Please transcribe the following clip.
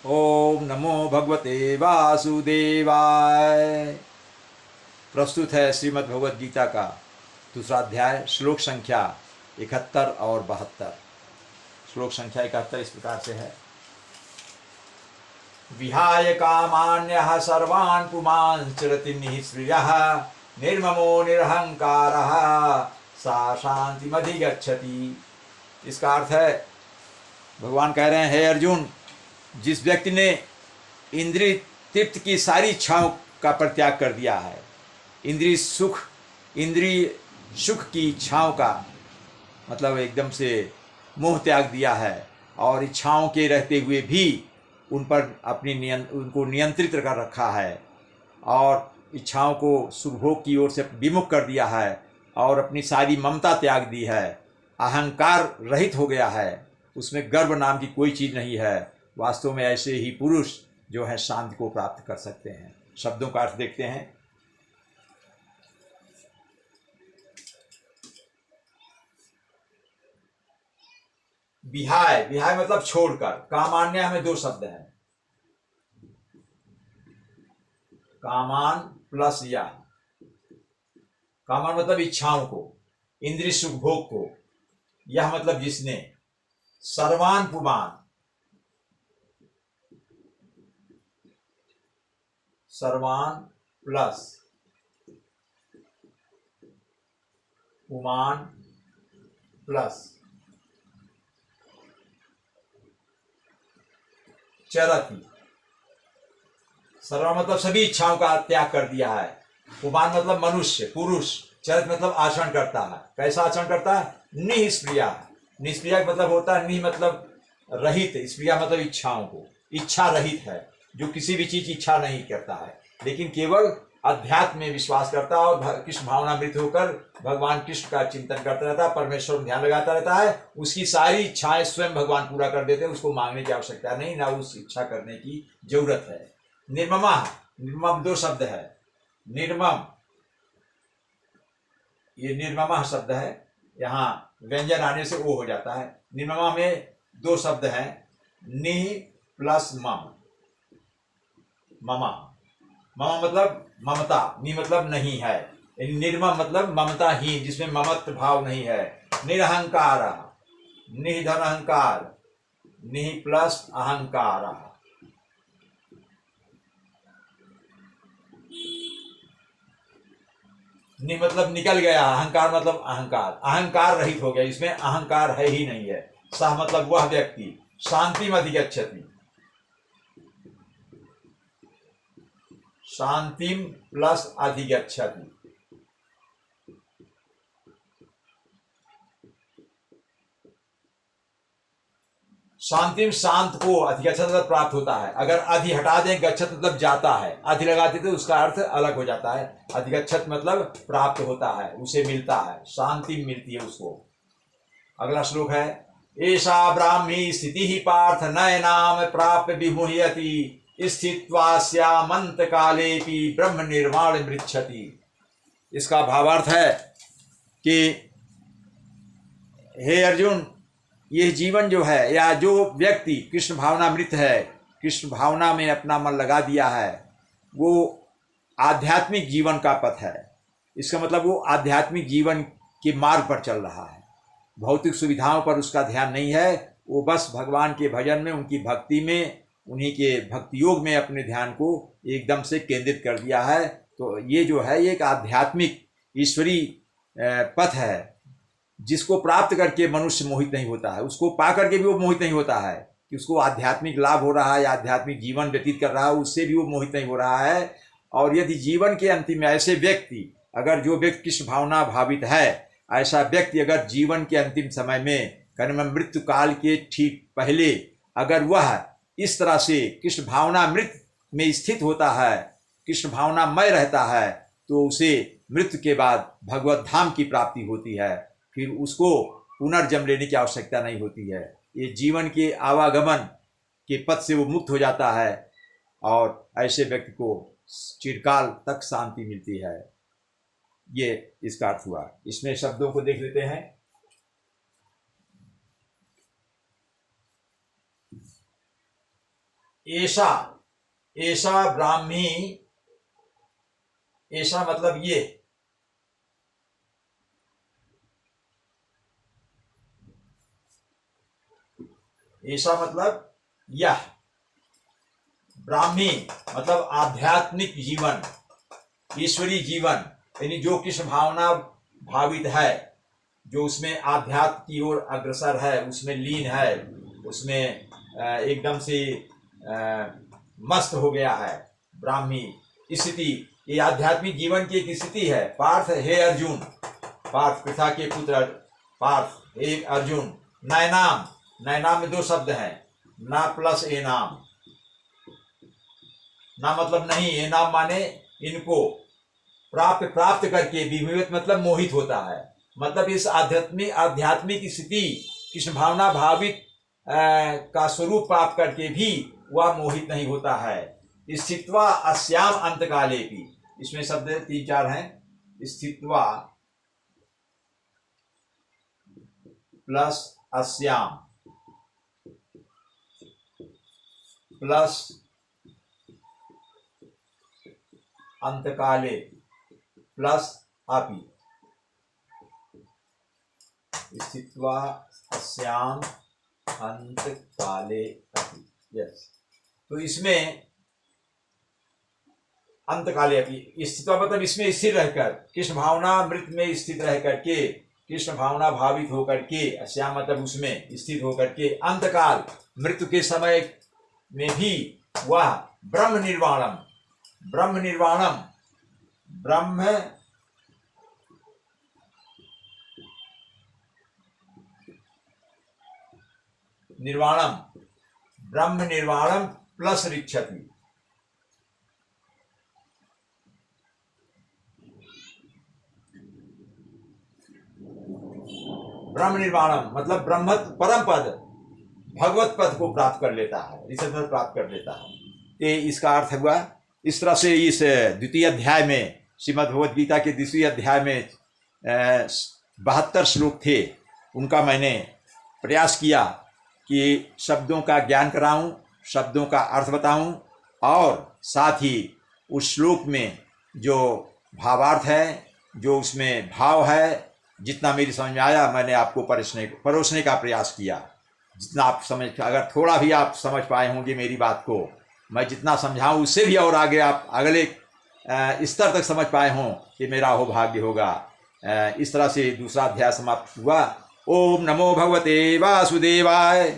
ओम नमो भगवते वासुदेवाय। प्रस्तुत है श्रीमद् भगवद गीता का दूसरा अध्याय, श्लोक संख्या 71 और 72। श्लोक संख्या 71 इस प्रकार से है। विहाय कामान्यः सर्वान् पुमांश्च रतिर्निः श्रियः निर्ममो निरहंकारः सा शांतिमधिगच्छति। इसका अर्थ है, भगवान कह रहे हैं, हे अर्जुन, जिस व्यक्ति ने इंद्रिय तृप्त की सारी इच्छाओं का परित्याग कर दिया है, इंद्रिय सुख की इच्छाओं का मतलब एकदम से मोह त्याग दिया है और इच्छाओं के रहते हुए भी उन पर उनको नियंत्रित कर रखा है और इच्छाओं को सुखभोग की ओर से विमुख कर दिया है और अपनी सारी ममता त्याग दी है, अहंकार रहित हो गया है, उसमें गर्व नाम की कोई चीज़ नहीं है। वास्तव में ऐसे ही पुरुष जो है शांति को प्राप्त कर सकते हैं। शब्दों का अर्थ देखते हैं। विहाय, विहाय मतलब छोड़कर। कामान्य में दो शब्द हैं, कामान प्लस या। कामान मतलब इच्छाओं को, इंद्रिय सुख भोग को। यह मतलब जिसने सर्वान पुमान, सर्वान प्लस पुमान प्लस चरति। सर्व मतलब सभी इच्छाओं का त्याग कर दिया है। पुमान मतलब मनुष्य, पुरुष। चरत मतलब आचरण करता है। कैसा आचरण करता है? निष्क्रिया। निष्क्रिया मतलब होता है, नि मतलब रहित, स्प्रिया मतलब इच्छाओं को, इच्छा रहित है, जो किसी भी चीज की इच्छा नहीं करता है, लेकिन केवल अध्यात्म में विश्वास करता है और कृष्ण भावनामृत होकर भगवान कृष्ण का चिंतन करता रहता है, परमेश्वर में ध्यान लगाता रहता है। उसकी सारी इच्छाएं स्वयं भगवान पूरा कर देते हैं, उसको मांगने की आवश्यकता नहीं, ना उस इच्छा करने की जरूरत है। निर्ममा, निर्मम दो शब्द है। निर्मम, ये निर्ममा शब्द है, यहाँ व्यंजन आने से वो हो जाता है। निर्ममा में दो शब्द हैं, नि प्लस मम। ममा, ममा मतलब ममता, नि मतलब नहीं है। निर्मम मतलब ममता ही, जिसमें ममत्व भाव नहीं है। निरहंकार, निधन अहंकार, नि प्लस अहंकार। नि मतलब निकल गया, अहंकार मतलब अहंकार, अहंकार रहित हो गया, इसमें अहंकार है ही नहीं है। सह मतलब वह व्यक्ति, शांति में अधिगच्छति। शांतिम प्लस अधिगच्छति। शांतिम शांत को, अधिगच्छत मतलब प्राप्त होता है। अगर अधि हटा दें, गच्छत मतलब जाता है, अधि लगाते तो उसका अर्थ अलग हो जाता है। अधिगच्छत मतलब प्राप्त होता है, उसे मिलता है, शांति मिलती है उसको। अगला श्लोक है, एषा ब्राह्मी स्थिति ही पार्थ नयनाम प्राप्य विमुह्यति स्थित्वा स्यामंत कालेपि ब्रह्म निर्वाण मृच्छति। इसका भावार्थ है कि हे अर्जुन, यह जीवन जो है, या जो व्यक्ति कृष्ण भावनामृत है, कृष्ण भावना में अपना मन लगा दिया है, वो आध्यात्मिक जीवन का पथ है। इसका मतलब वो आध्यात्मिक जीवन के मार्ग पर चल रहा है। भौतिक सुविधाओं पर उसका ध्यान नहीं है, वो बस भगवान के भजन में, उनकी भक्ति में, उन्हीं के भक्ति योग में अपने ध्यान को एकदम से केंद्रित कर दिया है। तो ये जो है, ये एक आध्यात्मिक ईश्वरी पथ है, जिसको प्राप्त करके मनुष्य मोहित नहीं होता है, उसको पा करके भी वो मोहित नहीं होता है कि उसको आध्यात्मिक लाभ हो रहा है, आध्यात्मिक जीवन व्यतीत कर रहा है, उससे भी वो मोहित नहीं हो रहा है। और यदि जीवन के अंतिम में ऐसे व्यक्ति, अगर जो व्यक्ति कृष्ण भावना भावित है, ऐसा व्यक्ति अगर जीवन के अंतिम समय में, कर्म मृत्यु काल के ठीक पहले, अगर वह इस तरह से कृष्ण भावनामृत में स्थित होता है, कृष्ण भावनामय रहता है, तो उसे मृत्यु के बाद भगवत धाम की प्राप्ति होती है। फिर उसको पुनर्जन्म लेने की आवश्यकता नहीं होती है। ये जीवन के आवागमन के पथ से वो मुक्त हो जाता है और ऐसे व्यक्ति को चिरकाल तक शांति मिलती है। ये इसका अर्थ हुआ। इसमें शब्दों को देख लेते हैं। ऐसा, ऐसा ब्राह्मी, ऐसा मतलब ये, ऐसा मतलब यह, ब्राह्मी मतलब आध्यात्मिक जीवन, ईश्वरीय जीवन, यानी जो कृष्ण भावना भावित है, जो उसमें आध्यात्म की ओर अग्रसर है, उसमें लीन है, उसमें एकदम से मस्त हो गया है, ब्राह्मी स्थिति, ये आध्यात्मिक जीवन की एक स्थिति है। पार्थ, हे अर्जुन, पार्थ पृथा के पुत्र पार्थ, हे अर्जुन, नैनाम, नैनाम में दो शब्द हैं, ना प्लस ए नाम, ना मतलब नहीं, ए नाम माने इनको प्राप्त, प्राप्त करके, विभूत मतलब मोहित होता है, मतलब इस आध्यात्मिक स्थिति कृष्ण भावना भावित का स्वरूप प्राप्त करके भी वह मोहित नहीं होता है। स्थित्वा अस्याम अंतकाले की, इसमें शब्द 3-4 हैं, स्थित्वा प्लस अस्याम प्लस अंतकाले प्लस अपि, स्थित्वा अस्याम अंतकाले अपि, यस। तो इसमें अंतकाले अपि, स्थित्वा मतलब इसमें स्थिर रहकर, कृष्ण भावना मृत में स्थित रह करके, कृष्ण भावना भावित होकर के, अस्याम मतलब उसमें स्थित होकर के, अंतकाल मृत्यु के समय में भी वह ब्रह्म निर्वाणम, ब्रह्म निर्वाणम, ब्रह्म निर्वाणम, ब्रह्म निर्वाणम प्लस रिच्छति, ब्रह्म निर्वाणम मतलब ब्रह्म परम पद, भगवत पद को प्राप्त कर लेता है, ऋषभ पद प्राप्त कर लेता है। ये इसका अर्थ हुआ। इस तरह से इस द्वितीय अध्याय में, श्रीमद् भगवद गीता के द्वितीय अध्याय में 72 श्लोक थे, उनका मैंने प्रयास किया कि शब्दों का ज्ञान कराऊं, शब्दों का अर्थ बताऊं, और साथ ही उस श्लोक में जो भावार्थ है, जो उसमें भाव है, जितना मेरी समझ में आया मैंने आपको परोसने का प्रयास किया। जितना आप समझ, अगर थोड़ा भी आप समझ पाए होंगे मेरी बात को, मैं जितना समझाऊं उससे भी और आगे आप अगले स्तर तक समझ पाए हों, कि मेरा हो भाग्य होगा। इस तरह से दूसरा अध्याय समाप्त हुआ। ओम नमो भगवते वासुदेवाय।